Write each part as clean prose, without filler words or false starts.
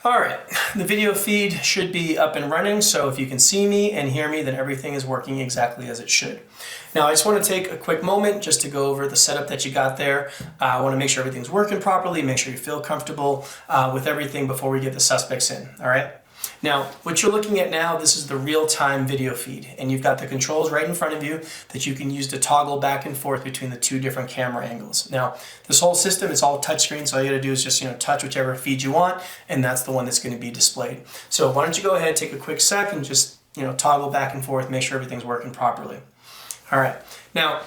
All right, the video feed should be up and running, so if you can see me and hear me, then everything is working exactly as it should. Now, I just want to take a quick moment just to go over the setup that you got there. I want to make sure everything's working properly, make sure you feel comfortable with everything before we get the suspects in, all right? Now, what you're looking at now, this is the real-time video feed, and you've got the controls right in front of you that you can use to toggle back and forth between the two different camera angles. Now, this whole system is all touchscreen, so all you gotta do is just touch whichever feed you want, and that's the one that's gonna be displayed. So why don't you go ahead, take a quick sec, and just toggle back and forth, make sure everything's working properly. All right, now,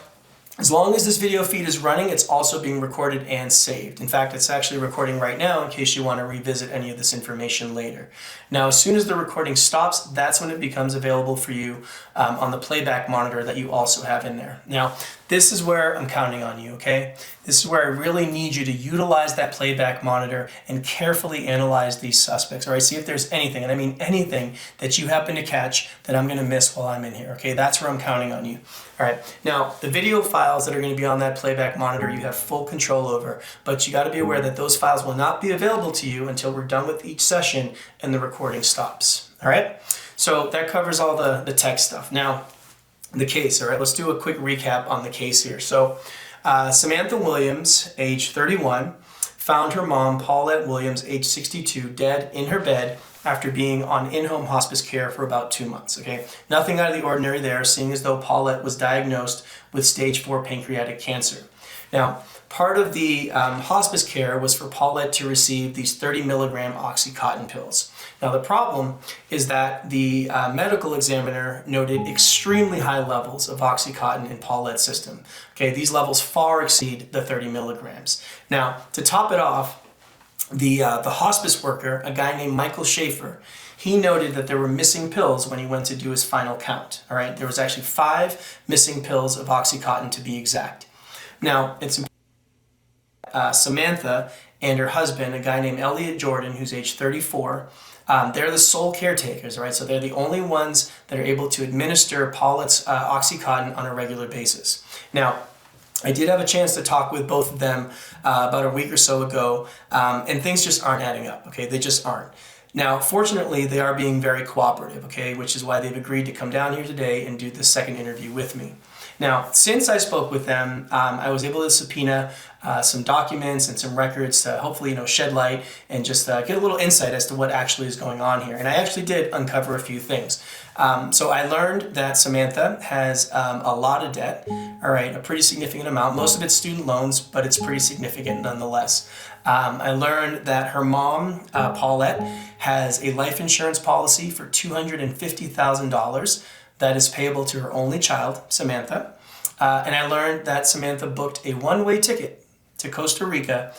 as long as this video feed is running, it's also being recorded and saved. In fact, it's actually recording right now in case you want to revisit any of this information later. Now, as soon as the recording stops, that's when it becomes available for you on the playback monitor that you also have in there. Now, this is where I'm counting on you, okay? This is where I really need you to utilize that playback monitor and carefully analyze these suspects, all right? See if there's anything, and I mean anything, that you happen to catch that I'm gonna miss while I'm in here, okay? That's where I'm counting on you. All right, now the video files that are gonna be on that playback monitor, you have full control over, but you gotta be aware that those files will not be available to you until we're done with each session and the recording stops, all right? So that covers all the tech stuff. Now, the case, all right, let's do a quick recap on the case here. So Samantha Williams, age 31, found her mom, Paulette Williams, age 62, dead in her bed after being on in-home hospice care for about 2 months, okay? Nothing out of the ordinary there, seeing as though Paulette was diagnosed with stage 4 pancreatic cancer. Now, part of the hospice care was for Paulette to receive these 30 milligram Oxycontin pills. Now, the problem is that the medical examiner noted extremely high levels of Oxycontin in Paulette's system. Okay, these levels far exceed the 30 milligrams. Now, to top it off, the hospice worker, a guy named Michael Schaefer, he noted that there were missing pills when he went to do his final count. All right, there was actually 5 missing pills of Oxycontin to be exact. Now, it's Samantha and her husband, a guy named Elliot Jordan, who's age 34, they're the sole caretakers, right? So they're the only ones that are able to administer Paulette's Oxycontin on a regular basis. Now, I did have a chance to talk with both of them about a week or so ago, and things just aren't adding up, okay? They just aren't. Now, fortunately, they are being very cooperative, okay? Which is why they've agreed to come down here today and do the second interview with me. Now, since I spoke with them, I was able to subpoena some documents and some records to hopefully, shed light and just get a little insight as to what actually is going on here. And I actually did uncover a few things. So I learned that Samantha has a lot of debt, all right, a pretty significant amount. Most of it's student loans, but it's pretty significant nonetheless. I learned that her mom, Paulette, has a life insurance policy for $250,000 that is payable to her only child, Samantha. And I learned that Samantha booked a one-way ticket to Costa Rica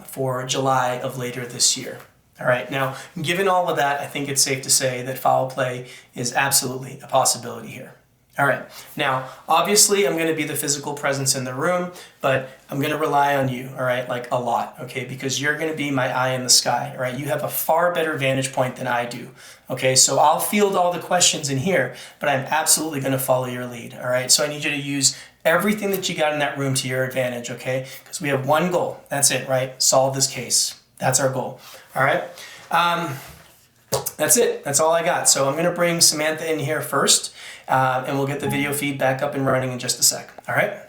for July of later this year. All right, now, given all of that, I think it's safe to say that foul play is absolutely a possibility here. All right, now, obviously, I'm going to be the physical presence in the room, but I'm going to rely on you, all right, like a lot, okay, because you're going to be my eye in the sky, all right? You have a far better vantage point than I do, okay? So I'll field all the questions in here, but I'm absolutely going to follow your lead, all right? So I need you to use everything that you got in that room to your advantage, okay? Because we have one goal. That's it, right? Solve this case. That's our goal, all right? That's it. That's all I got. So I'm going to bring Samantha in here first, and we'll get the video feed back up and running in just a sec. All right?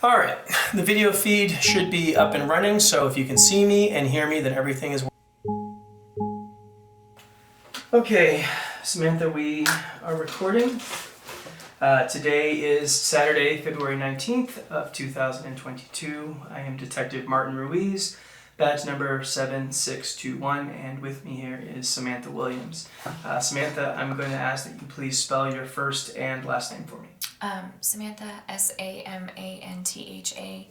All right. The video feed should be up and running, so if you can see me and hear me, then everything is working. Okay, Samantha, we are recording. Today is Saturday, February 19th of 2022. I am Detective Martin Ruiz, badge number 7621, and with me here is Samantha Williams. Samantha, I'm going to ask that you please spell your first and last name for me. Samantha, Samantha,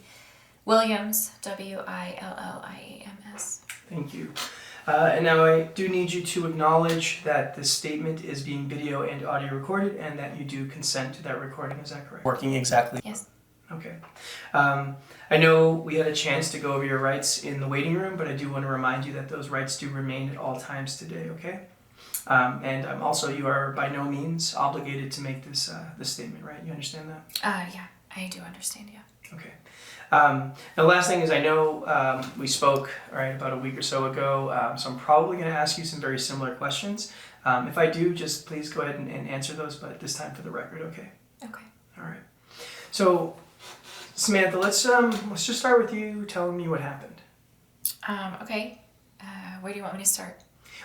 Williams, Williams. Thank you. And now I do need you to acknowledge that this statement is being video and audio recorded and that you do consent to that recording. Is that correct? Working exactly? Yes. Okay. I know we had a chance to go over your rights in the waiting room, but I do want to remind you that those rights do remain at all times today, okay? And also, you are by no means obligated to make this statement, right? You understand that? Yeah, I do understand, yeah. Okay. The last thing is, I know we spoke about a week or so ago, so I'm probably going to ask you some very similar questions. If I do, just please go ahead and answer those, but this time for the record, okay? Okay. All right. So, Samantha, let's just start with you telling me what happened. Okay. Where do you want me to start?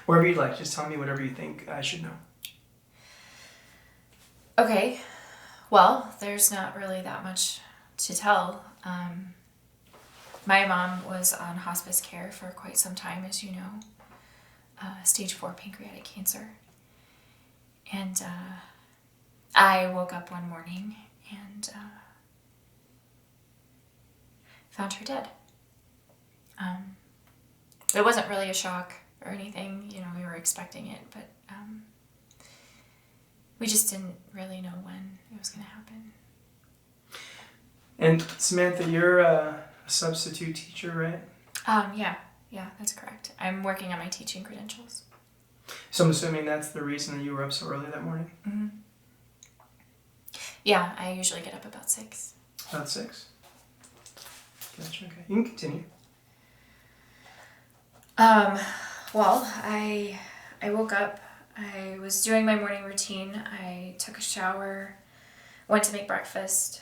Wherever you'd like. Just tell me whatever you think I should know. Okay. Well, there's not really that much to tell. My mom was on hospice care for quite some time, as you know. Stage 4 pancreatic cancer. And I woke up one morning and found her dead. It wasn't really a shock or anything, we were expecting it, but we just didn't really know when it was going to happen. And Samantha, you're a substitute teacher, right? Yeah, that's correct. I'm working on my teaching credentials. So I'm assuming that's the reason that you were up so early that morning? Mm-hmm. Yeah, I usually get up about 6. About 6? Gotcha, okay. You can continue. Well, I woke up, I was doing my morning routine, I took a shower, went to make breakfast,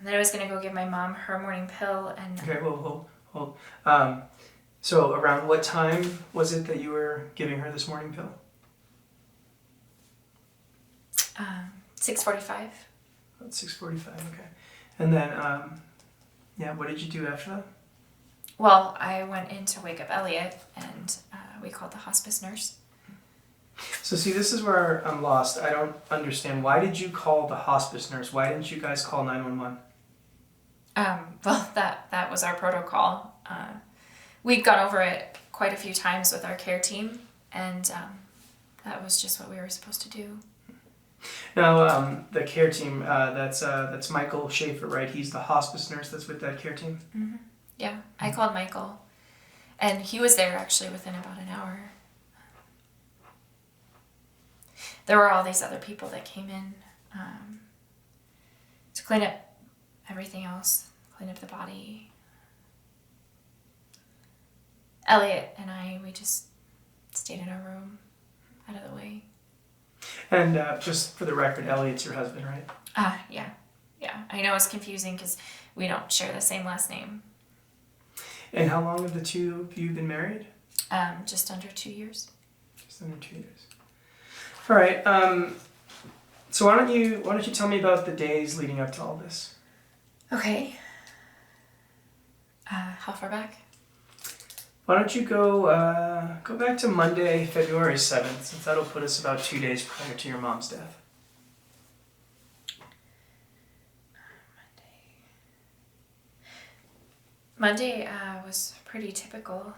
then I was going to go give my mom her morning pill, and... Okay, hold. So around what time was it that you were giving her this morning pill? 6:45. About 6:45, okay. And then, what did you do after that? Well, I went in to wake up Elliot, and we called the hospice nurse. So see, this is where I'm lost. I don't understand. Why did you call the hospice nurse? Why didn't you guys call 911? Well, that was our protocol. We'd gone over it quite a few times with our care team, and that was just what we were supposed to do. Now, the care team, that's Michael Schaefer, right? He's the hospice nurse that's with that care team? Mm-hmm. Yeah, I called Michael, and he was there actually within about an hour. There were all these other people that came in to clean up everything else, clean up the body. Elliot and we just stayed in our room, out of the way. And just for the record, Elliot's your husband, right? Yeah. I know it's confusing because we don't share the same last name. And how long have the two of you been married? Just under 2 years. Just under 2 years. All right. So why don't you tell me about the days leading up to all this? Okay. How far back? Why don't you go back to Monday, February 7th, since that'll put us about 2 days prior to your mom's death. Monday was pretty typical.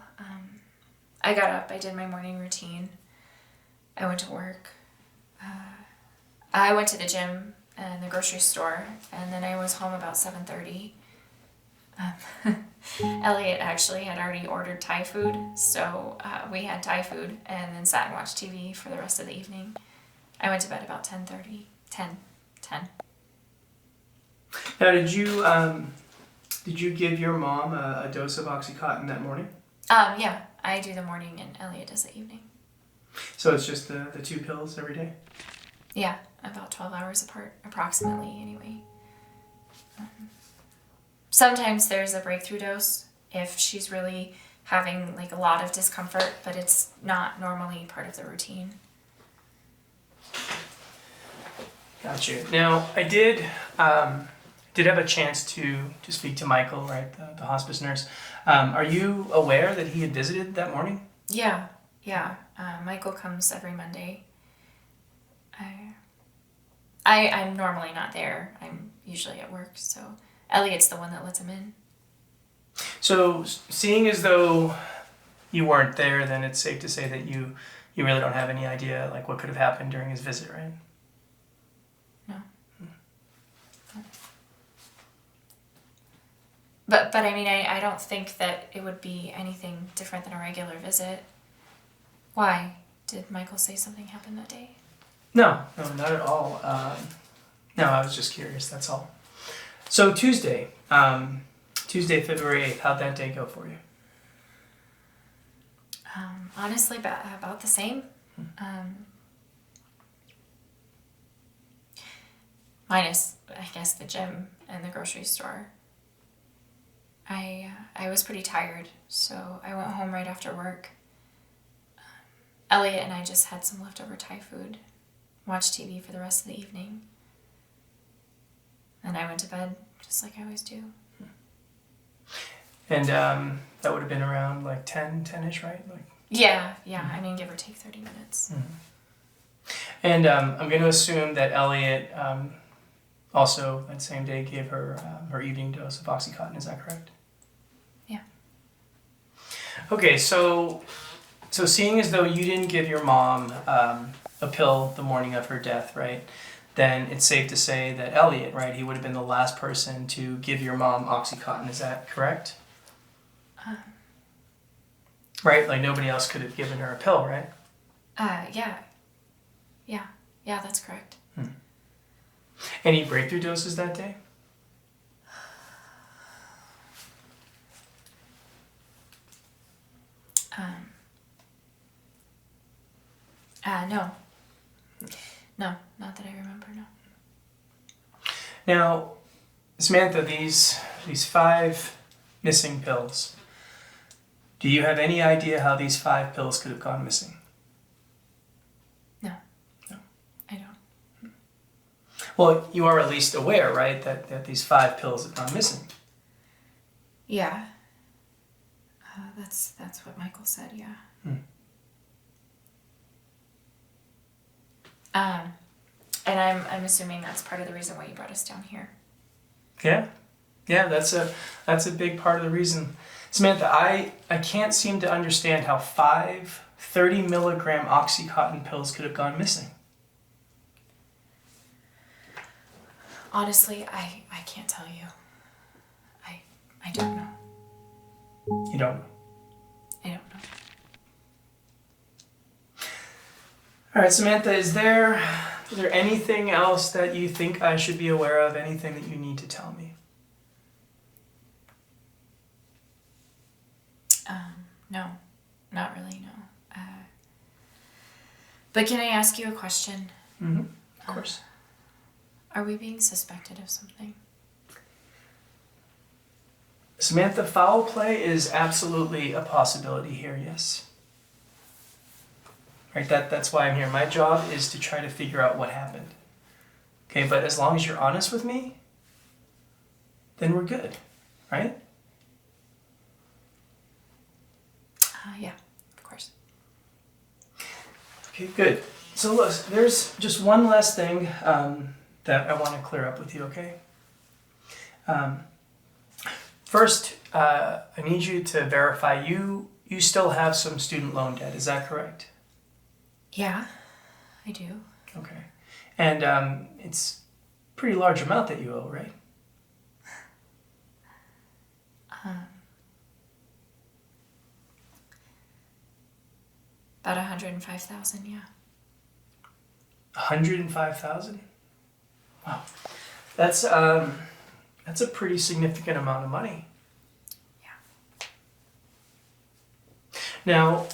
I got up, I did my morning routine. I went to work. I went to the gym and the grocery store, and then I was home about 7:30. Elliot actually had already ordered Thai food, so we had Thai food and then sat and watched TV for the rest of the evening. I went to bed about 10:30. 10. Now, did you give your mom a dose of Oxycontin that morning? Yeah, I do the morning and Elliot does the evening. So it's just the 2 pills every day? Yeah, about 12 hours apart, approximately, anyway. Sometimes there's a breakthrough dose if she's really having a lot of discomfort, but it's not normally part of the routine. Gotcha. Now, I did have a chance to speak to Michael, right, the hospice nurse. Are you aware that he had visited that morning? Yeah. Michael comes every Monday. I'm normally not there. I'm usually at work, so Elliot's the one that lets him in. So, seeing as though you weren't there, then it's safe to say that you really don't have any idea what could have happened during his visit, right? No. But I mean, I don't think that it would be anything different than a regular visit. Why? Did Michael say something happened that day? No, not at all. No, I was just curious, that's all. So Tuesday, February 8th, how'd that day go for you? Honestly, about the same. Minus, I guess, the gym and the grocery store. I was pretty tired, so I went home right after work. Elliot and I just had some leftover Thai food, watched TV for the rest of the evening. And I went to bed, just like I always do. And that would have been around like 10-ish, right? Like. Yeah, I mean, give or take 30 minutes. And I'm going to assume that Elliot also that same day gave her her evening dose of Oxycontin. Is that correct? Yeah. Okay, so seeing as though you didn't give your mom a pill the morning of her death, right? Then it's safe to say that Elliot, right? He would have been the last person to give your mom Oxycontin. Is that correct? Right? Like nobody else could have given her a pill, right? Yeah, that's correct. Any breakthrough doses that day? No. No, not that I remember, no. Now, Samantha, these 5 missing pills, do you have any idea how these 5 pills could have gone missing? No. No. I don't. Well, you are at least aware, right, that these 5 pills have gone missing. Yeah. That's what Michael said, yeah. And I'm assuming that's part of the reason why you brought us down here. Yeah, that's a big part of the reason. Samantha, I can't seem to understand how 5 30-milligram Oxycontin pills could have gone missing. Honestly, I can't tell you. I don't know. You don't know? I don't know. All right, Samantha, is there anything else that you think I should be aware of? Anything that you need to tell me? No, not really, no. But can I ask you a question? Mm-hmm. Of course. Are we being suspected of something? Samantha, foul play is absolutely a possibility here, yes. Right, that's why I'm here. My job is to try to figure out what happened. Okay, but as long as you're honest with me, then we're good, right? Yeah, of course. Okay, good. So look, there's just one last thing that I want to clear up with you, okay? First, I need you to verify you still have some student loan debt. Is that correct? Yeah, I do. Okay. And it's a pretty large amount that you owe, right? About 105,000, yeah. 105,000? Wow. That's a pretty significant amount of money. Yeah. Now,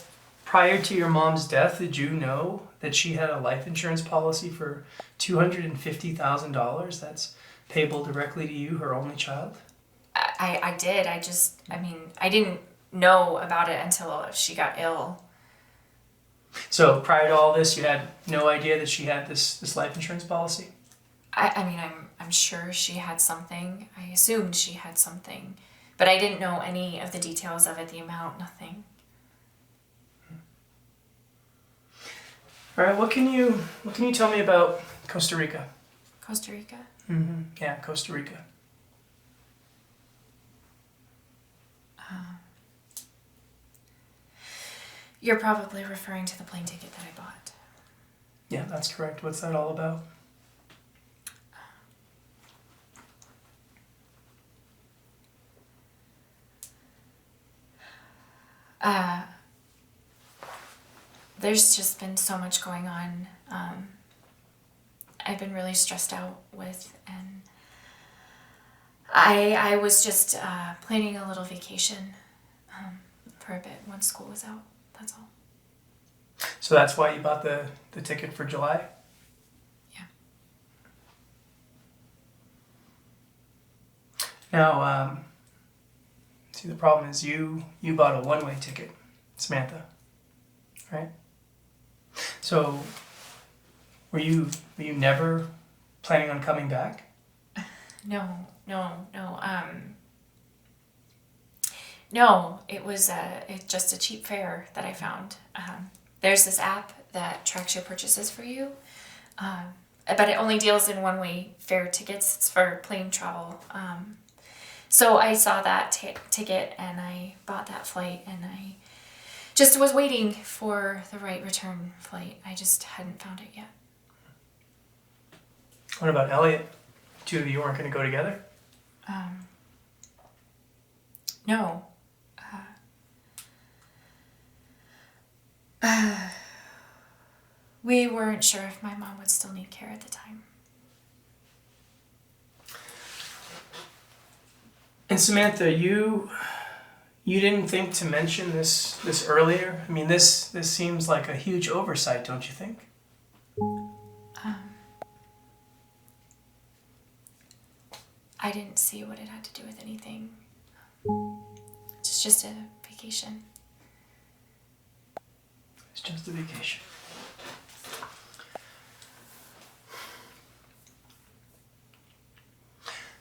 prior to your mom's death, did you know that she had a life insurance policy for $250,000 that's payable directly to you, her only child? I did. I didn't know about it until she got ill. So prior to all this, you had no idea that she had this life insurance policy? I'm sure she had something. I assumed she had something. But I didn't know any of the details of it, the amount, nothing. All right, what can you tell me about Costa Rica? Costa Rica? Mm-hmm. Yeah, Costa Rica. You're probably referring to the plane ticket that I bought. Yeah, that's correct. What's that all about? there's just been so much going on. I've been really stressed out with, and I was just planning a little vacation for a bit once school was out. That's all. So that's why you bought the ticket for July? Yeah. Now, see, the problem is you bought a one-way ticket, Samantha, right? So were you never planning on coming back? No. No, it was just a cheap fare that I found. There's this app that tracks your purchases for you, but it only deals in one-way fare tickets. It's for plane travel. So I saw that ticket and I bought that flight, and I just was waiting for the right return flight. I just hadn't found it yet. What about Elliot? Two of you weren't going to go together? No. We weren't sure if my mom would still need care at the time. And Samantha, you didn't think to mention this earlier? I mean, this seems like a huge oversight, don't you think? I didn't see what it had to do with anything. It's just a vacation. It's just a vacation.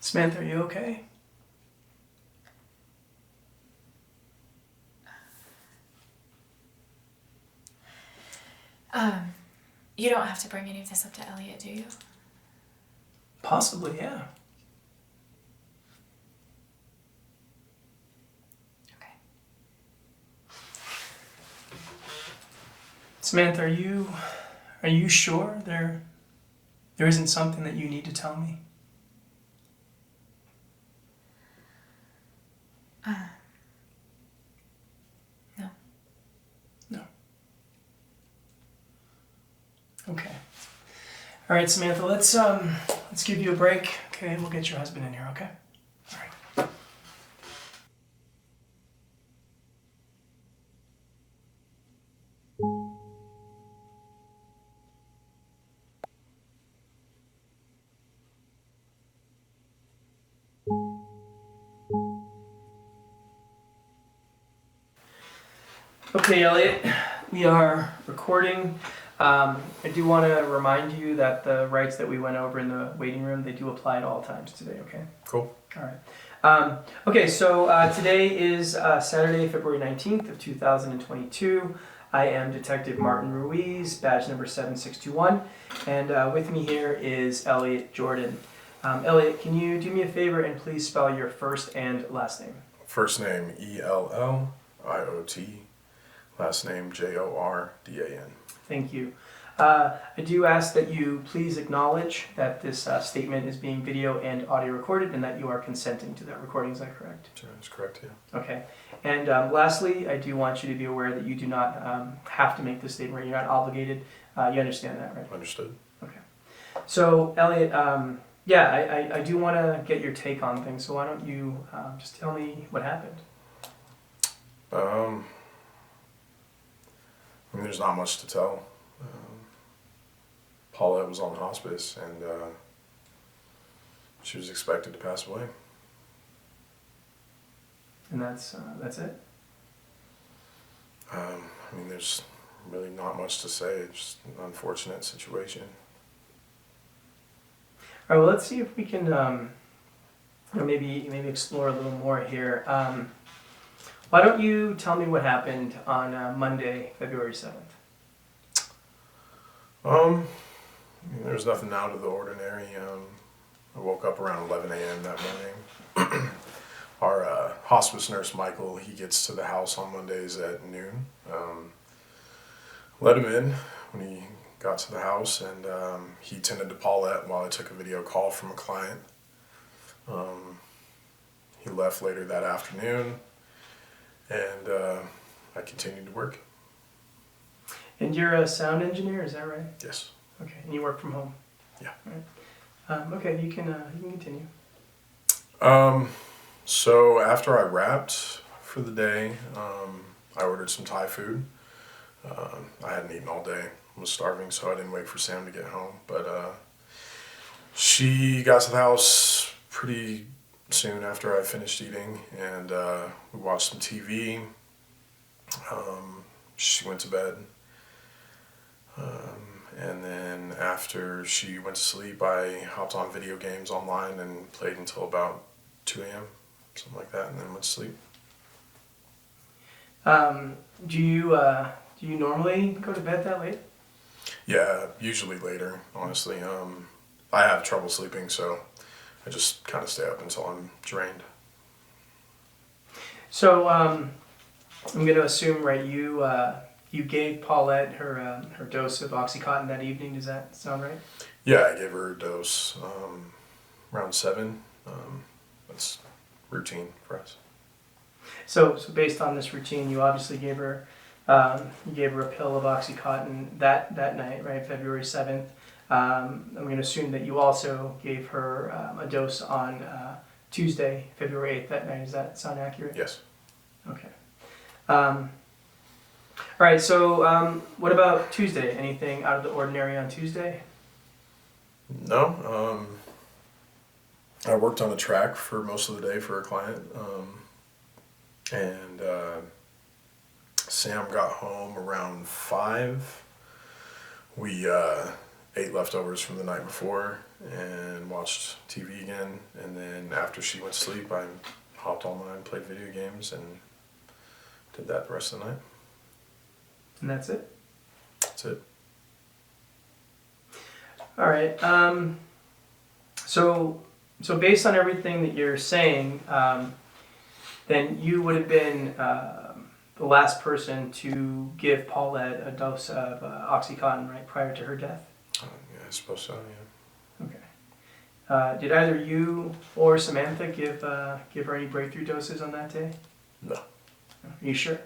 Samantha, are you okay? You don't have to bring any of this up to Elliot, do you? Possibly, yeah. Okay. Samantha, are you sure there isn't something that you need to tell me? No. No. Okay. All right, Samantha, let's give you a break, okay? We'll get your husband in here, okay? All right. Okay, Elliot, we are recording. I do want to remind you that the rights that we went over in the waiting room, they do apply at all times today, okay? Cool. All right. Okay, so today is Saturday, February 19th of 2022. I am Detective Martin Ruiz, badge number 7621, and with me here is Elliot Jordan. Elliot, can you do me a favor and please spell your first and last name? First name E-L-L-I-O-T. Last name Jordan. Thank you. I do ask that you please acknowledge that this statement is being video and audio recorded and that you are consenting to that recording. Is that correct? That's correct, yeah. Okay. And lastly, I do want you to be aware that you do not have to make this statement. You're not obligated. You understand that, right? Understood. Okay. So, Elliot, yeah, I do want to get your take on things. So why don't you just tell me what happened? I mean, there's not much to tell. Paulette was on hospice, and she was expected to pass away. And that's it? I mean, there's really not much to say. It's just an unfortunate situation. All right, well, let's see if we can maybe explore a little more here. Why don't you tell me what happened on Monday, February 7th? I mean, there was nothing out of the ordinary. I woke up around 11 a.m. that morning. Our hospice nurse, Michael, he gets to the house on Mondays at noon. Let him in when he got to the house, and he tended to Paulette while I took a video call from a client. He left later that afternoon, and I continued to work. And you're a sound engineer, is that right? Yes. Okay, and you work from home? Yeah. Right. Okay, you can continue. So after I wrapped for the day, I ordered some Thai food. I hadn't eaten all day. I was starving, so I didn't wait for Sam to get home. But she got to the house pretty soon after I finished eating, and we watched some TV. She went to bed. And then after she went to sleep, I hopped on video games online and played until about 2 a.m., something like that, and then went to sleep. Do you normally go to bed that late? Yeah, usually later, honestly. I have trouble sleeping, so I just kind of stay up until I'm drained. So I'm going to assume, right, you gave Paulette her dose of OxyContin that evening. Does that sound right? Yeah, I gave her a dose around 7. That's routine for us. So based on this routine, you obviously gave her a pill of OxyContin that night, right, February 7th. I'm going to assume that you also gave her a dose on Tuesday, February 8th that night. Does that sound accurate? Yes. Okay. All right, so what about Tuesday? Anything out of the ordinary on Tuesday? No. I worked on a track for most of the day for a client. And Sam got home around 5. We ate leftovers from the night before and watched TV again. And then after she went to sleep, I hopped online, played video games, and did that the rest of the night. And that's it? That's it. All right. So based on everything that you're saying, then you would have been the last person to give Paulette a dose of OxyContin, right, prior to her death? Yeah, I suppose so, yeah. Okay. Did either you or Samantha give her any breakthrough doses on that day? No. Are you sure?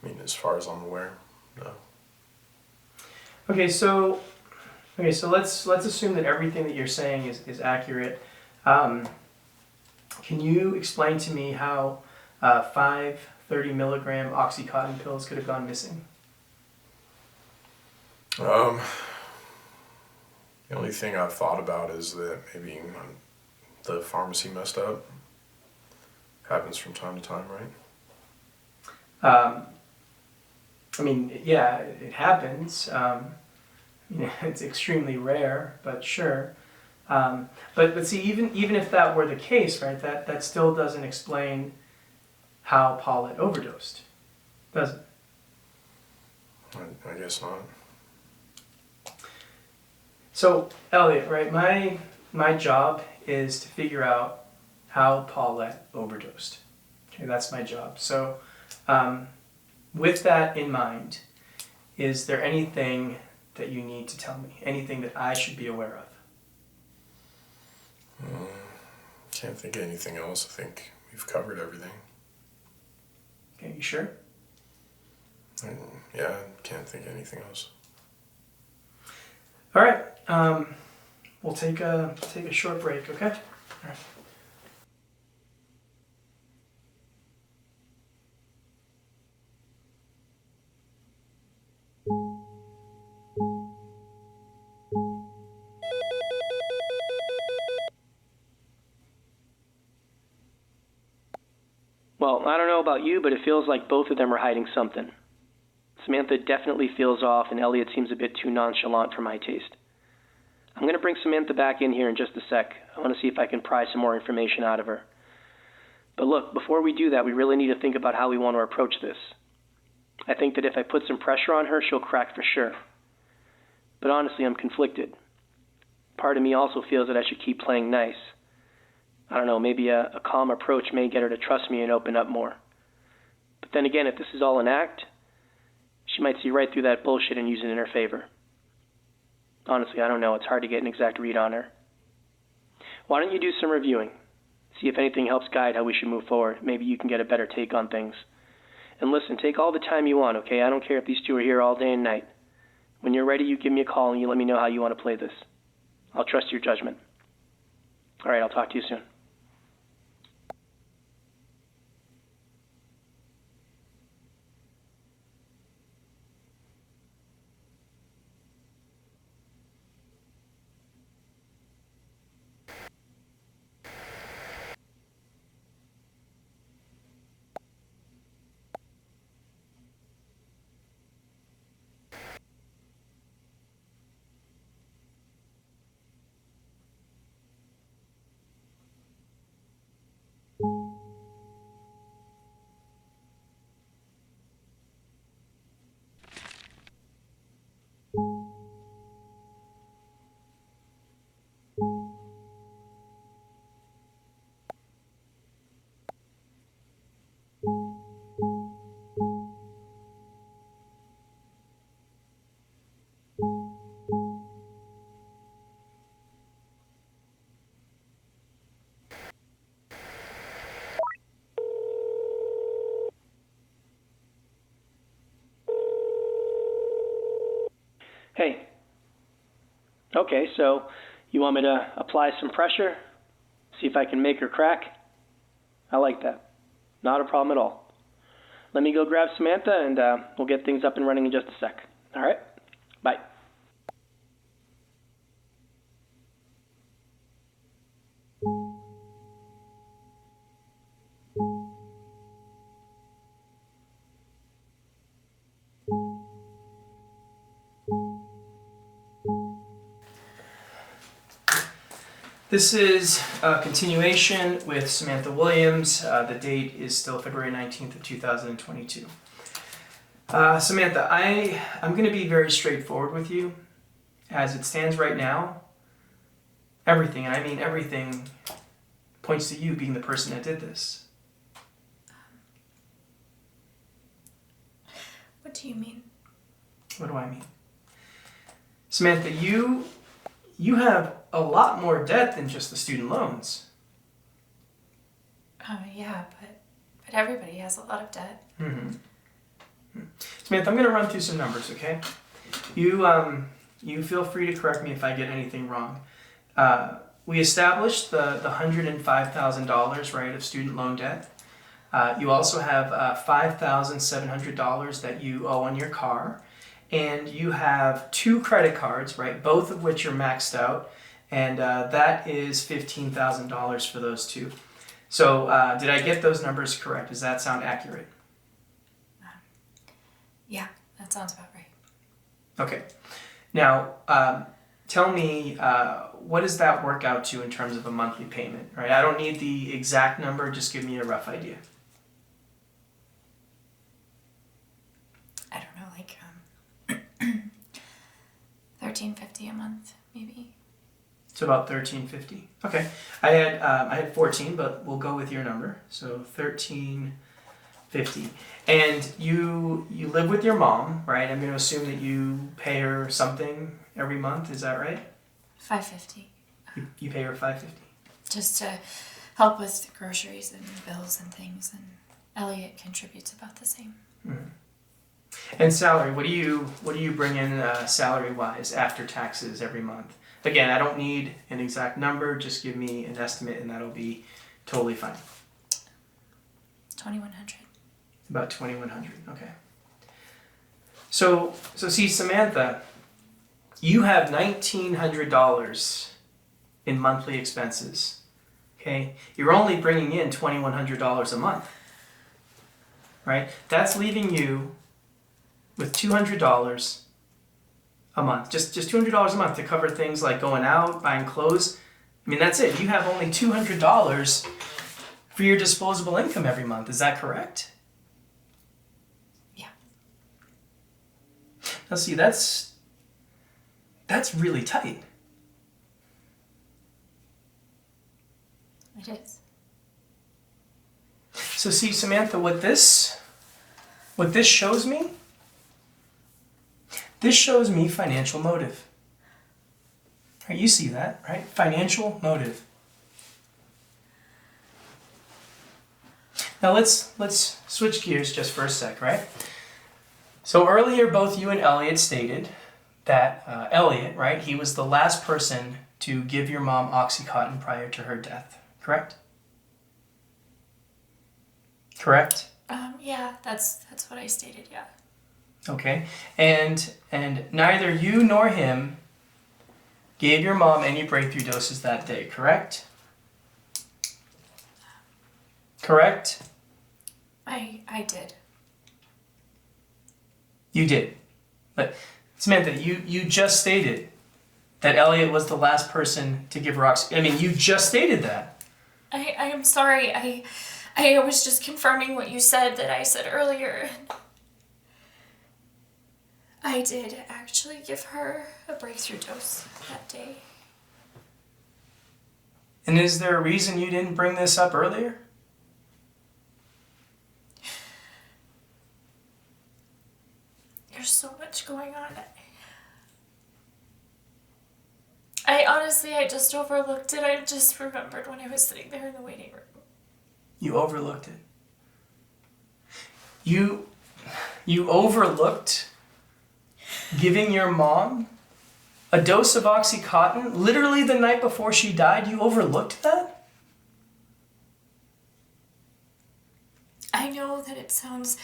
I mean, as far as I'm aware, no. Okay, so let's assume that everything that you're saying is accurate. Can you explain to me how 5 30-milligram OxyContin pills could have gone missing? The only thing I've thought about is that maybe the pharmacy messed up. Happens from time to time, right? I mean, yeah, it happens. It's extremely rare, but sure. But see, even if that were the case, right, that still doesn't explain how Paulette overdosed, does it? I guess not. So, Elliot, right, my job is to figure out how Paulette overdosed. Okay, that's my job. So, with that in mind, is there anything that you need to tell me? Anything that I should be aware of? Can't think of anything else. I think we've covered everything. Okay, you sure? Yeah, I can't think of anything else. All right. We'll take a short break, okay? All right. Well, I don't know about you, but it feels like both of them are hiding something. Samantha definitely feels off, and Elliot seems a bit too nonchalant for my taste. I'm going to bring Samantha back in here in just a sec. I want to see if I can pry some more information out of her. But look, before we do that, we really need to think about how we want to approach this. I think that if I put some pressure on her, she'll crack for sure. But honestly, I'm conflicted. Part of me also feels that I should keep playing nice. I don't know, maybe a calm approach may get her to trust me and open up more. But then again, if this is all an act, she might see right through that bullshit and use it in her favor. Honestly, I don't know. It's hard to get an exact read on her. Why don't you do some reviewing? See if anything helps guide how we should move forward. Maybe you can get a better take on things. And listen, take all the time you want, okay? I don't care if these two are here all day and night. When you're ready, you give me a call and you let me know how you want to play this. I'll trust your judgment. All right, I'll talk to you soon. Hey. Okay, so you want me to apply some pressure? See if I can make her crack? I like that. Not a problem at all. Let me go grab Samantha and we'll get things up and running in just a sec. All right? Bye. This is a continuation with Samantha Williams. The date is still February 19th of 2022. Samantha, I'm going to be very straightforward with you. As it stands right now, everything, and I mean everything, points to you being the person that did this. What do you mean? What do I mean? Samantha, you have a lot more debt than just the student loans. Yeah, but everybody has a lot of debt. Mm-hmm. Samantha, I'm going to run through some numbers, okay? You feel free to correct me if I get anything wrong. We established the $105,000, right, of student loan debt. You also have $5,700 that you owe on your car. And you have 2 credit cards, right, both of which are maxed out. And that is $15,000 for those 2. So did I get those numbers correct? Does that sound accurate? Yeah, that sounds about right. Okay. Now, tell me, what does that work out to in terms of a monthly payment? Right? I don't need the exact number. Just give me a rough idea. I don't know, like $13.50 a month, maybe. It's about $13.50. Okay. I had 14, but we'll go with your number. So $13.50. And you live with your mom, right? I'm going to assume that you pay her something every month. Is that right? $5.50. You pay her $5.50. Just to help with groceries and bills and things, and Elliot contributes about the same. Mm-hmm. And salary, what do you bring in salary-wise after taxes every month? Again, I don't need an exact number. Just give me an estimate, and that'll be totally fine. $2,100. About $2,100. Okay. So see, Samantha, you have $1,900 in monthly expenses. Okay, you're only bringing in $2,100 a month. Right? That's leaving you with $200 a month. Just $200 a month to cover things like going out, buying clothes. I mean, that's it. You have only $200 for your disposable income every month. Is that correct? Yeah. Now see, that's really tight. It is. So see, Samantha, what this shows me, this shows me financial motive. Right, you see that, right? Financial motive. Now let's switch gears just for a sec, right? So earlier, both you and Elliot stated that Elliot, right, he was the last person to give your mom Oxycontin prior to her death, correct? Correct? Yeah, that's what I stated, yeah. Okay. And neither you nor him gave your mom any breakthrough doses that day, correct? Correct? I did. You did. But Samantha, you just stated that Elliot was the last person to give her I mean, you just stated that. I am sorry. I was just confirming what you said that I said earlier. I did actually give her a breakthrough dose that day. And is there a reason you didn't bring this up earlier? There's so much going on. I honestly, I just overlooked it. I just remembered when I was sitting there in the waiting room. You overlooked it. You overlooked giving your mom a dose of Oxycontin literally the night before she died? You overlooked that? I know that it sounds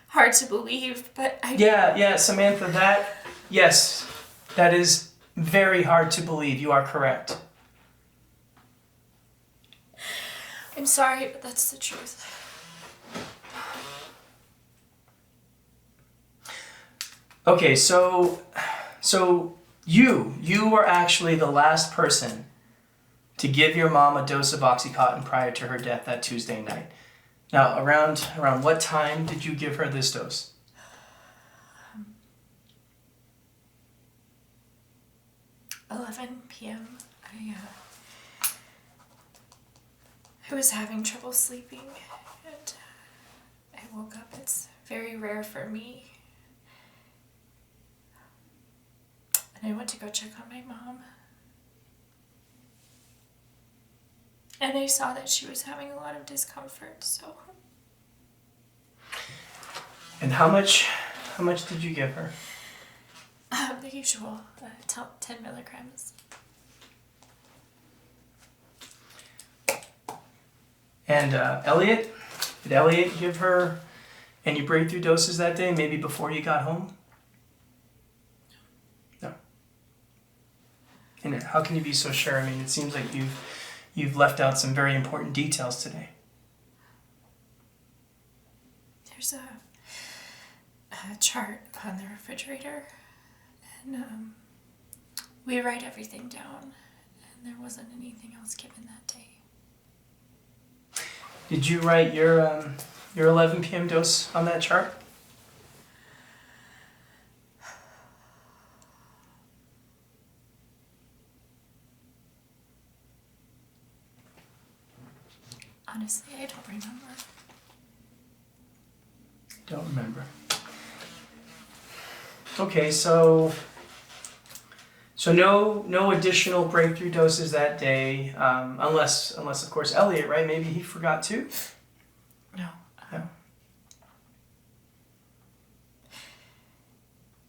hard to believe, but Yeah, Samantha, yes, that is very hard to believe. You are correct. I'm sorry, but that's the truth. Okay, so you were actually the last person to give your mom a dose of Oxycontin prior to her death that Tuesday night. Now, around what time did you give her this dose? Um, 11 p.m. I was having trouble sleeping, and I woke up. It's very rare for me. And I went to go check on my mom. And I saw that she was having a lot of discomfort, so... And how much did you give her? The usual, 10 milligrams. And Elliot? Did Elliot give her any breakthrough doses that day, maybe before you got home? No. And how can you be so sure? I mean, it seems like you've left out some very important details today. There's a chart on the refrigerator, and we write everything down, and there wasn't anything else given that day. Did you write your 11 p.m. dose on that chart? Honestly, I don't remember. Don't remember. Okay, so no additional breakthrough doses that day, unless of course Elliot, right? Maybe he forgot too. No. No.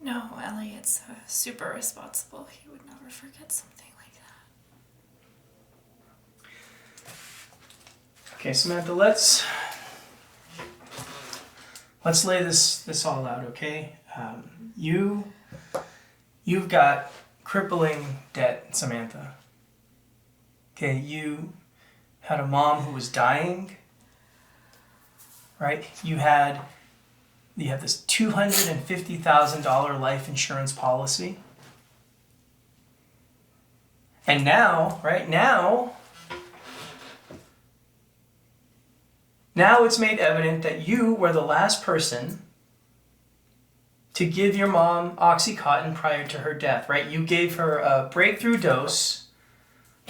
No, Elliot's super responsible. He would never forget something like that. Okay, Samantha, let's lay this all out, okay? You've got crippling debt, Samantha. Okay, you had a mom who was dying, right? You have this $250,000 life insurance policy. And now, right now it's made evident that you were the last person to give your mom Oxycontin prior to her death, right? You gave her a breakthrough dose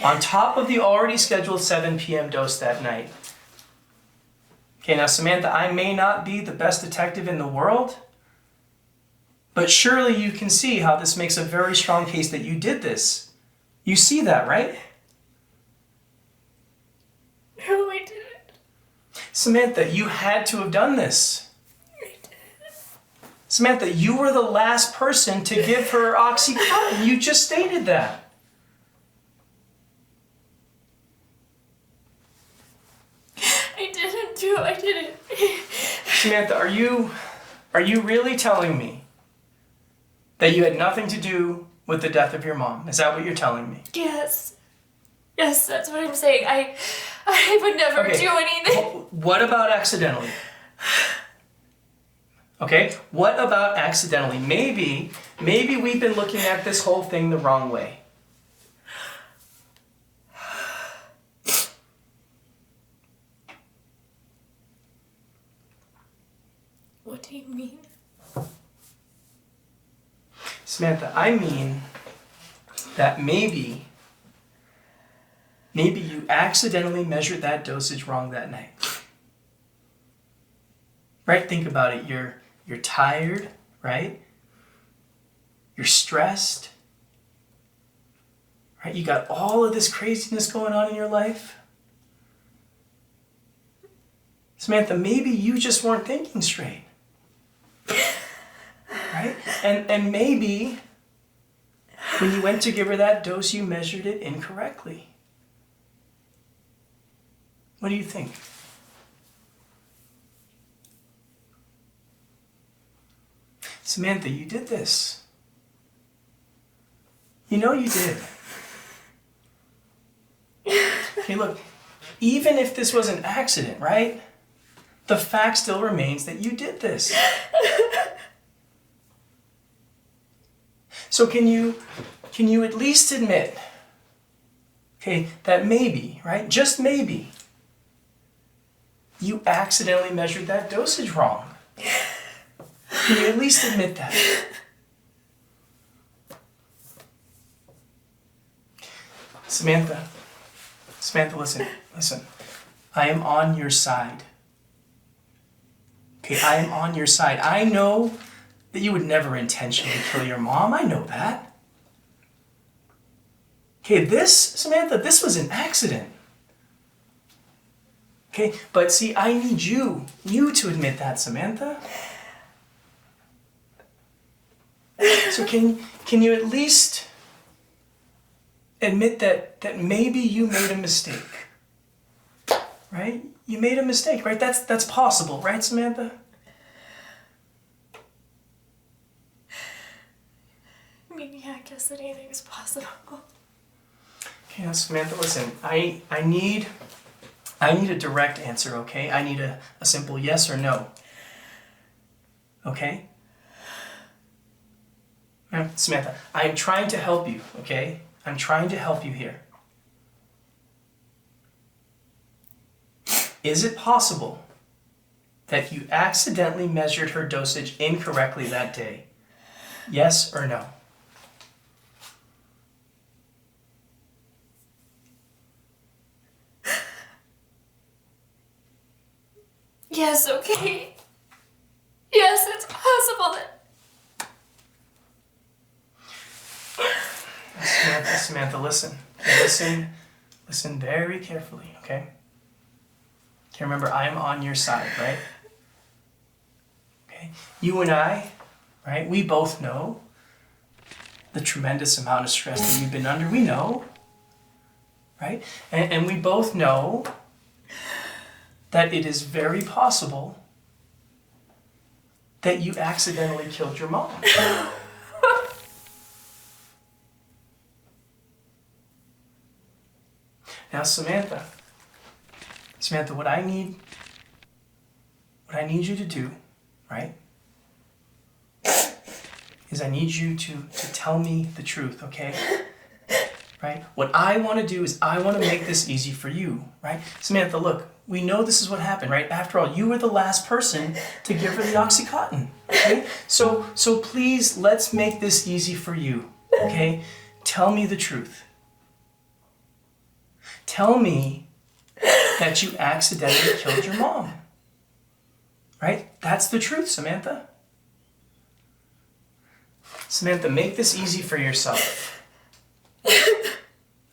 on top of the already scheduled 7 p.m. dose that night. Okay, now Samantha, I may not be the best detective in the world, but surely you can see how this makes a very strong case that you did this. You see that, right? No, I didn't. Samantha, you had to have done this. Samantha, you were the last person to give her Oxycontin. You just stated that. I didn't. Samantha, are you really telling me that you had nothing to do with the death of your mom? Is that what you're telling me? Yes. Yes, that's what I'm saying. I would never do anything. What about accidentally? Okay, what about accidentally? Maybe we've been looking at this whole thing the wrong way. What do you mean? Samantha, I mean that maybe you accidentally measured that dosage wrong that night. Right? Think about it. You're tired, right? You're stressed. Right? You got all of this craziness going on in your life. Samantha, maybe you just weren't thinking straight. Right? And maybe when you went to give her that dose, you measured it incorrectly. What do you think? Samantha, you did this. You know you did. Okay, look, even if this was an accident, right? The fact still remains that you did this. So can you at least admit, okay, that maybe, right, just maybe, you accidentally measured that dosage wrong? Can you at least admit that? Samantha, listen. I am on your side. Okay, I am on your side. I know that you would never intentionally kill your mom. I know that. Okay, Samantha, this was an accident. Okay, but see, I need you to admit that, Samantha. So can you at least admit that maybe you made a mistake? Right? You made a mistake, right? That's possible, right, Samantha? I mean, yeah, I guess that anything is possible. Okay, now, Samantha, listen, I need a direct answer, okay? I need a simple yes or no. Okay? Now, Samantha, I'm trying to help you, okay? I'm trying to help you here. Is it possible that you accidentally measured her dosage incorrectly that day? Yes or no? Yes, okay. Yes, it's possible that... Samantha, listen. Listen very carefully, okay? Okay, remember, I am on your side, right? Okay? You and I, right, we both know the tremendous amount of stress that you've been under. We know, right? And we both know that it is very possible that you accidentally killed your mom. Now, Samantha, what I need you to do, right, is I need you to tell me the truth, okay? Right? What I want to do is I want to make this easy for you, right? Samantha, look, we know this is what happened, right? After all, you were the last person to give her the Oxycontin, okay? So please, let's make this easy for you, okay? Tell me the truth. Tell me that you accidentally killed your mom. Right? That's the truth, Samantha. Samantha, make this easy for yourself.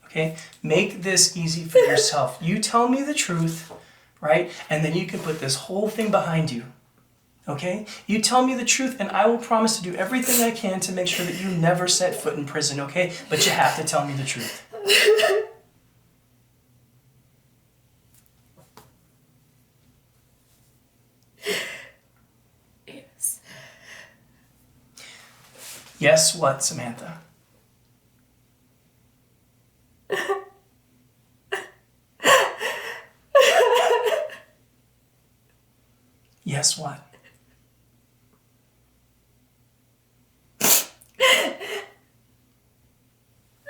Okay? Make this easy for yourself. You tell me the truth, right? And then you can put this whole thing behind you, okay? You tell me the truth and I will promise to do everything I can to make sure that you never set foot in prison, okay? But you have to tell me the truth. Yes. Yes, what, Samantha? Yes, what?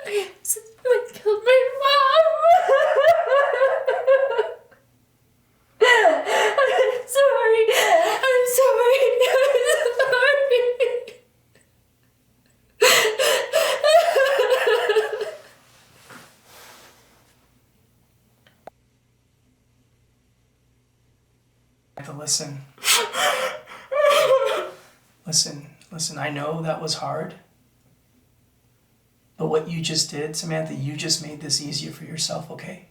I killed my mom. I'm sorry. I'm sorry. Samantha, listen. Listen, I know that was hard. But what you just did, Samantha, you just made this easier for yourself, okay?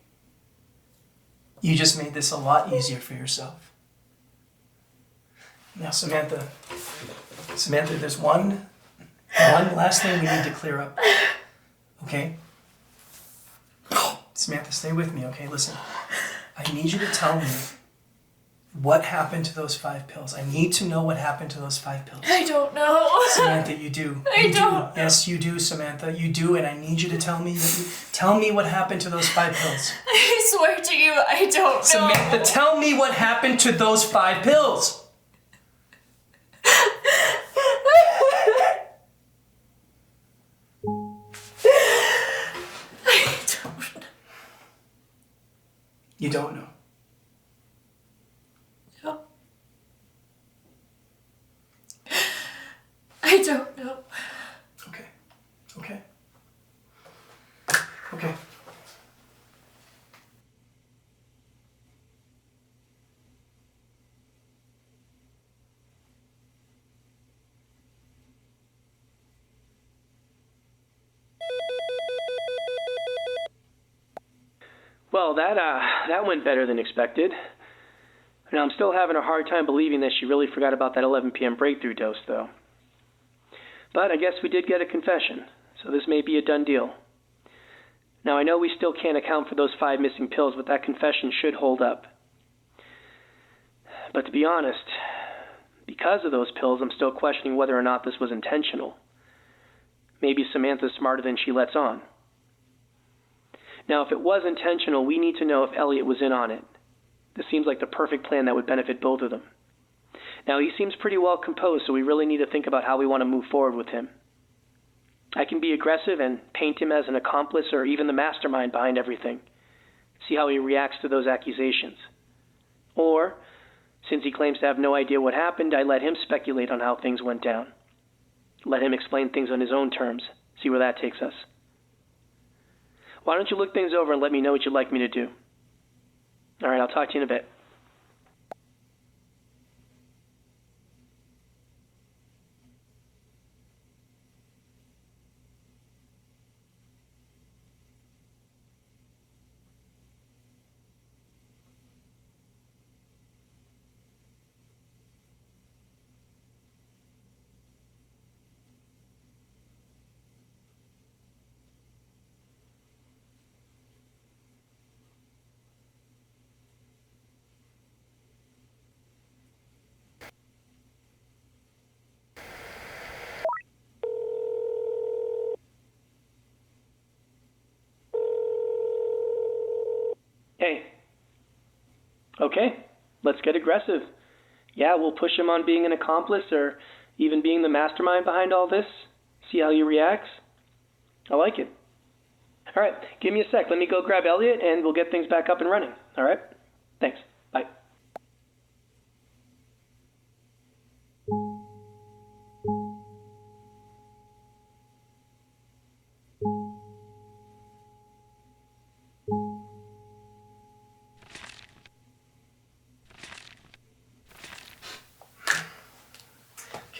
You just made this a lot easier for yourself. Now, Samantha, there's one last thing we need to clear up, okay? Samantha, stay with me, okay? Listen, I need you to tell me what happened to those 5 pills. I need to know what happened to those 5 pills. I don't know. Samantha, you do. I You don't. do. Yes, you do, Samantha. You do, and I need you to tell me. Tell me what happened to those 5 pills. I swear to you, I don't know. Samantha, tell me what happened to those 5 pills. I don't know. You don't know. No. I don't know. Okay. Okay. Okay. Well, that went better than expected. Now, I'm still having a hard time believing that she really forgot about that 11 p.m. breakthrough dose, though. But I guess we did get a confession, so this may be a done deal. Now, I know we still can't account for those 5 missing pills, but that confession should hold up. But to be honest, because of those pills, I'm still questioning whether or not this was intentional. Maybe Samantha's smarter than she lets on. Now, if it was intentional, we need to know if Elliot was in on it. This seems like the perfect plan that would benefit both of them. Now, he seems pretty well composed, so we really need to think about how we want to move forward with him. I can be aggressive and paint him as an accomplice or even the mastermind behind everything. See how he reacts to those accusations. Or, since he claims to have no idea what happened, I let him speculate on how things went down. Let him explain things on his own terms. See where that takes us. Why don't you look things over and let me know what you'd like me to do? All right, I'll talk to you in a bit. Hey. Okay, let's get aggressive. Yeah, we'll push him on being an accomplice or even being the mastermind behind all this. See how he reacts. I like it. All right, give me a sec. Let me go grab Elliot and we'll get things back up and running. All right? Thanks. Bye.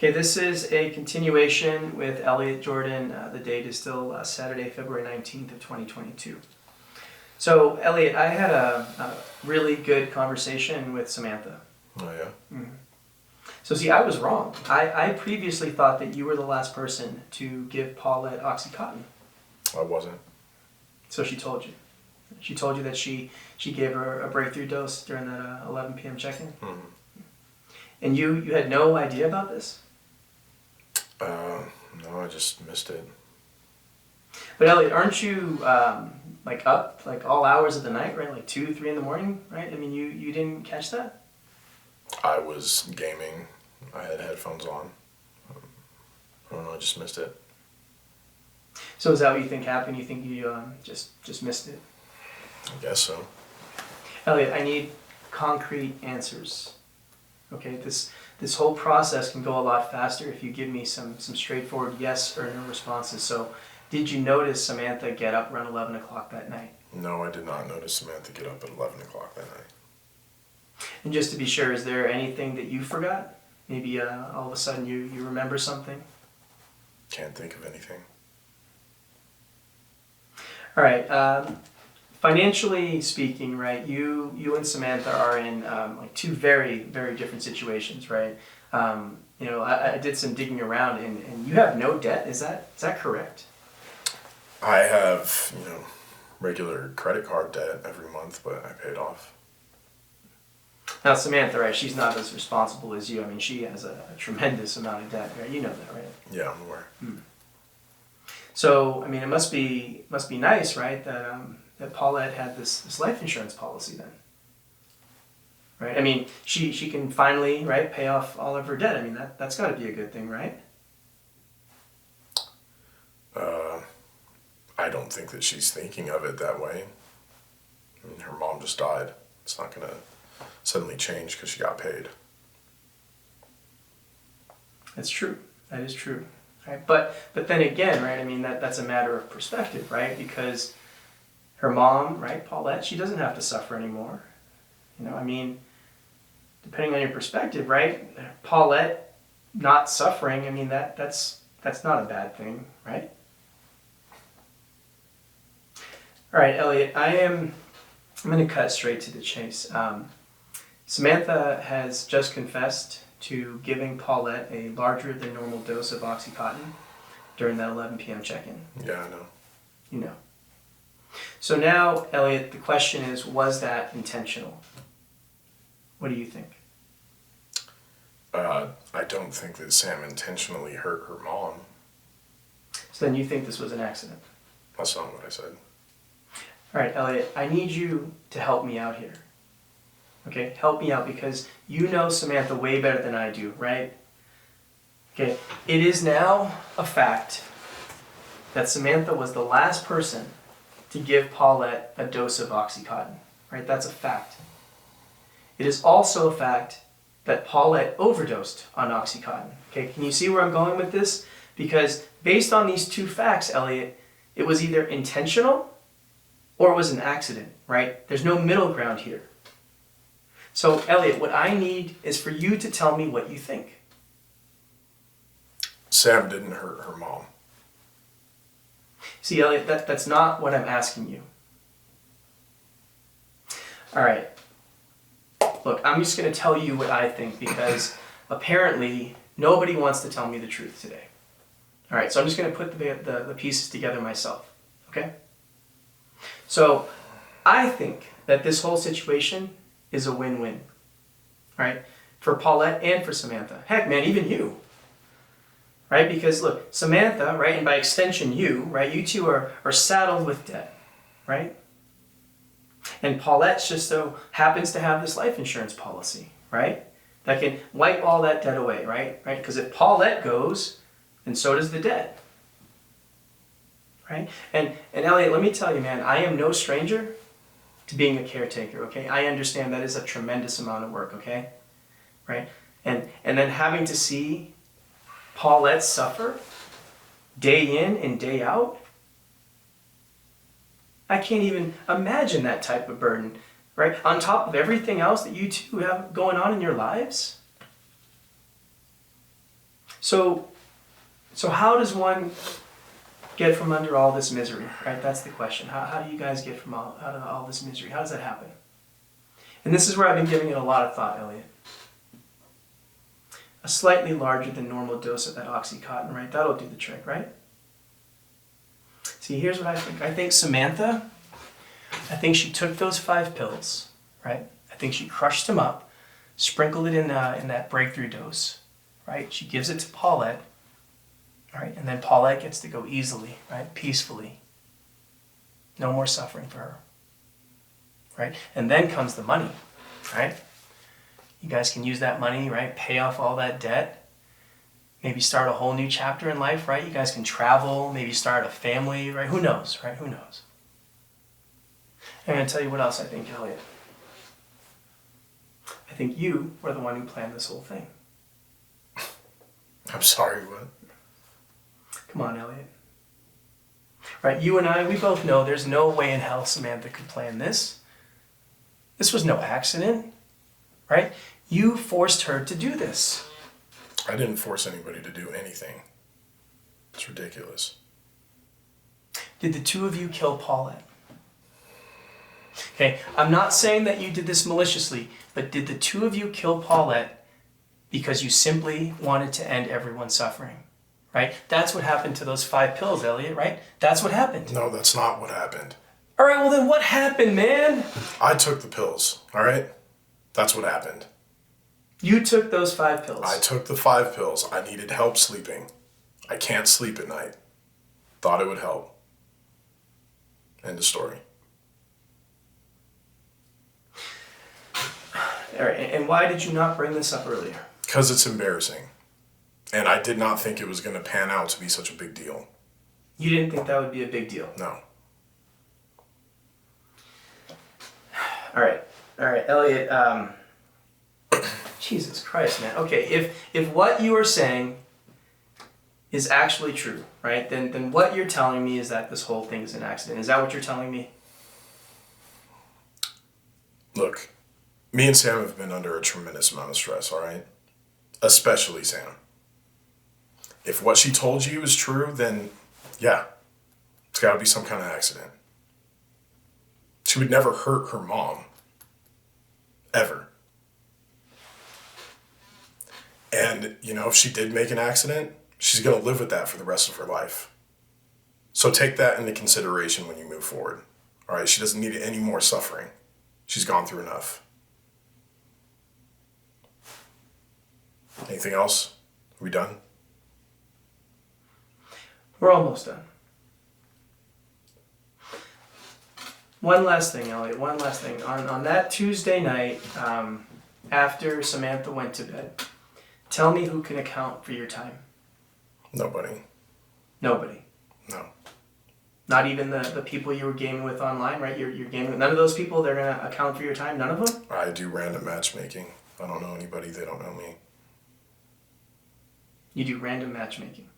Okay, this is a continuation with Elliot Jordan. The date is still Saturday, February 19th of 2022. So, Elliot, I had a really good conversation with Samantha. Oh, yeah? So, see, I was wrong. I previously thought that you were the last person to give Paulette Oxycontin. I wasn't. So she told you. She told you that she gave her a breakthrough dose during that 11 p.m. check-in? Mm-hmm. And you had no idea about this? No, I just missed it. But Elliot, aren't you like up like all hours of the night, right? Like 2, 3 in the morning, right? I mean, you didn't catch that? I was gaming. I had headphones on. I don't know, I just missed it. So is that what you think happened? You think you just missed it? I guess so. Elliot, I need concrete answers. Okay, this whole process can go a lot faster if you give me some straightforward yes or no responses. So, did you notice Samantha get up around 11 o'clock that night? No, I did not notice Samantha get up at 11 o'clock that night. And just to be sure, is there anything that you forgot? Maybe all of a sudden you remember something? Can't think of anything. All right. Financially speaking, right, you and Samantha are in like two very, very different situations, right? I did some digging around, and you have no debt. Is that correct? I have, regular credit card debt every month, but I paid off. Now, Samantha, right, she's not as responsible as you. I mean, she has a tremendous amount of debt, right? You know that, right? Yeah, I'm aware. So, I mean, it must be nice, right, that Paulette had this life insurance policy then, right? I mean, she can finally, right, pay off all of her debt. I mean, that's got to be a good thing, right? I don't think that she's thinking of it that way. I mean, her mom just died. It's not going to suddenly change because she got paid. That's true. That is true. Right? But then again, right, I mean, that's a matter of perspective, right? Because her mom, right, Paulette, she doesn't have to suffer anymore. I mean, depending on your perspective, right, Paulette not suffering, I mean, that's not a bad thing, right? All right, Elliot, I'm going to cut straight to the chase. Samantha has just confessed to giving Paulette a larger than normal dose of Oxycontin during that 11 p.m. check-in. Yeah, I know. You know. So now, Elliot, the question is, was that intentional? What do you think? I don't think that Sam intentionally hurt her mom. So then you think this was an accident? That's not what I said. All right, Elliot, I need you to help me out here. Okay, help me out because you know Samantha way better than I do, right? Okay, it is now a fact that Samantha was the last person to give Paulette a dose of Oxycontin, right? That's a fact. It is also a fact that Paulette overdosed on Oxycontin. Okay, can you see where I'm going with this? Because based on these two facts, Elliot, it was either intentional or it was an accident, right? There's no middle ground here. So, Elliot, what I need is for you to tell me what you think. Sam didn't hurt her mom. See, Elliot, that's not what I'm asking you. All right. Look, I'm just going to tell you what I think because apparently nobody wants to tell me the truth today. All right, so I'm just going to put the pieces together myself, okay? So I think that this whole situation is a win-win, all right, for Paulette and for Samantha. Heck, man, even you, right? Because look, Samantha, right, and by extension you, right, you two are saddled with debt, right? And Paulette just so happens to have this life insurance policy, right, that can wipe all that debt away, right? Because if Paulette goes, then so does the debt. Right? And Elliot, let me tell you, man, I am no stranger to being a caretaker, okay? I understand that is a tremendous amount of work, okay? Right? And then having to see Paulette suffer day in and day out, I can't even imagine that type of burden, right? On top of everything else that you two have going on in your lives. So how does one get from under all this misery, right? That's the question. How do you guys get from out of all this misery? How does that happen? And this is where I've been giving it a lot of thought, Elliot. A slightly larger than normal dose of that Oxycontin, right? That'll do the trick, right? See, here's what I think. I think Samantha, she took those 5 pills, right? I think she crushed them up, sprinkled it in that breakthrough dose, right? She gives it to Paulette, right? And then Paulette gets to go easily, right? Peacefully. No more suffering for her, right? And then comes the money, right? You guys can use that money, right? Pay off all that debt. Maybe start a whole new chapter in life, right? You guys can travel, maybe start a family, right? Who knows, right? Who knows? I'm going to tell you what else I think, Elliot. I think you were the one who planned this whole thing. I'm sorry, what? Come on, Elliot. Right, you and I, we both know there's no way in hell Samantha could plan this. This was no accident, right? You forced her to do this. I didn't force anybody to do anything. It's ridiculous. Did the two of you kill Paulette? Okay, I'm not saying that you did this maliciously, but did the two of you kill Paulette because you simply wanted to end everyone's suffering? Right? That's what happened to those 5 pills, Elliot, right? That's what happened. No, that's not what happened. All right, well then what happened, man? I took the pills, all right? That's what happened. You took those 5 pills. I took the 5 pills. I needed help sleeping. I can't sleep at night. Thought it would help. End of story. All right, and why did you not bring this up earlier? Because it's embarrassing. And I did not think it was going to pan out to be such a big deal. You didn't think that would be a big deal? No. All right, Elliot, Jesus Christ, man. Okay, if what you are saying is actually true, right, then what you're telling me is that this whole thing is an accident. Is that what you're telling me? Look, me and Sam have been under a tremendous amount of stress, all right? Especially Sam. If what she told you is true, then yeah, it's got to be some kind of accident. She would never hurt her mom. Ever. And, you know, if she did make an accident, she's going to live with that for the rest of her life. So take that into consideration when you move forward. All right, she doesn't need any more suffering. She's gone through enough. Anything else? Are we done? We're almost done. One last thing, Elliot, one last thing. On that Tuesday night, after Samantha went to bed, tell me who can account for your time. Nobody. Nobody. No. Not even the people you were gaming with online, right? You're gaming with none of those people, they're going to account for your time? None of them? I do random matchmaking. I don't know anybody, they don't know me. You do random matchmaking.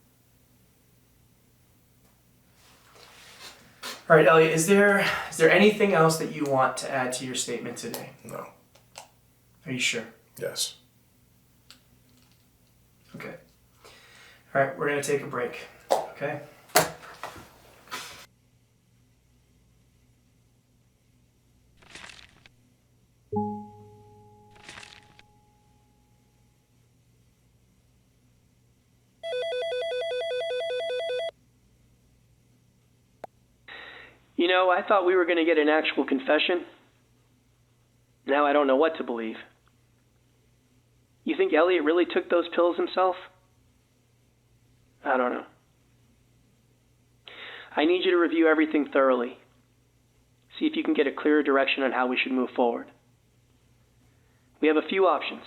All right, Elliot, is there anything else that you want to add to your statement today? No. Are you sure? Yes. Okay. All right, we're going to take a break, okay? You know, I thought we were going to get an actual confession. Now I don't know what to believe. You think Elliot really took those pills himself? I don't know. I need you to review everything thoroughly. See if you can get a clearer direction on how we should move forward. We have a few options.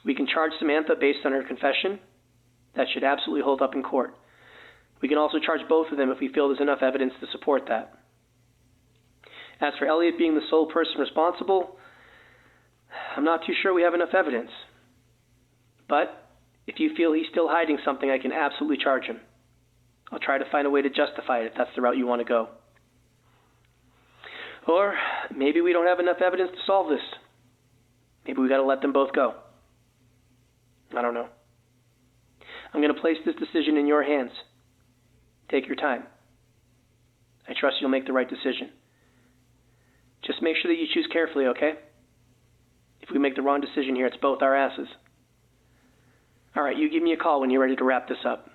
We can charge Samantha based on her confession. That should absolutely hold up in court. We can also charge both of them if we feel there's enough evidence to support that. As for Elliot being the sole person responsible, I'm not too sure we have enough evidence. But if you feel he's still hiding something, I can absolutely charge him. I'll try to find a way to justify it if that's the route you want to go. Or maybe we don't have enough evidence to solve this. Maybe we got to let them both go. I don't know. I'm going to place this decision in your hands. Take your time. I trust you'll make the right decision. Just make sure that you choose carefully, okay? If we make the wrong decision here, it's both our asses. All right, you give me a call when you're ready to wrap this up.